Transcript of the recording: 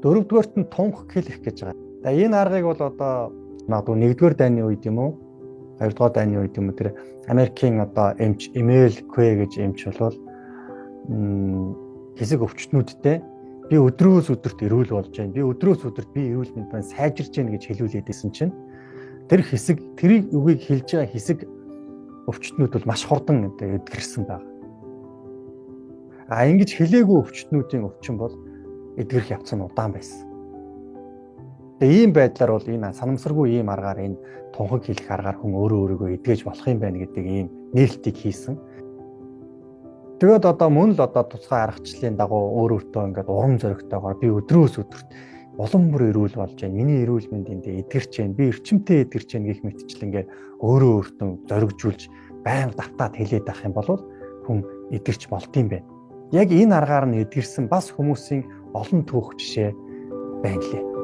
Дөрөвдүгээрт нь тунх хэлэх гэж байгаа. Тэгээ энэ аргыг бол одоо магадгүй 1-р дайны үед юм уу 2-р дайны үед юм уу тэр Америкийн одоо эмч Эмэл Квэ гэж эмч болвол хэсэг өвчтнүүдтэй би өдрөөс өдөрт эрүүл болж байна. Би өдрөөс өдөрт би эрүүл мэнд байна сайжирч байна гэж хэлүүлээд исэн чинь тэр хэсэг тэрийг үгийг хэлж байгаа хэсэг өвчтнүүд бол маш хурдан эдгэрсэн байна. Ингэж хэлээгүй өвчтнүүдийн өвчин бол эдгэрх явц нь удаан байсан. Тэгээ ийм байдлаар бол энэ санамсаргүй ийм аргаар энэ тунхаг хэлэх аргаар хүн өөрийгөө эдгэж болох юм байна гэдэг ийм нээлтийг хийсэн. Тэгээд одоо мөн л одоо тусгай аргачлалын дагуу өөртөө ингээд урам зоригтойгоор би өдрөөс өдөрт улам бүр эрүүл болж байна. Миний эрүүл мэнд эндээ эдгэрч байна. Би эрчимтэй эдгэрч байна гэх мэтчил ингээд өөртөө зоригжуулж байнга давтаад хэлээд авах юм бол хүн эдгэрч болд юм байна. Яг энэ аргаар нь эдгэрсэн бас хүмүүсийн олон түүх жишээ байна лээ.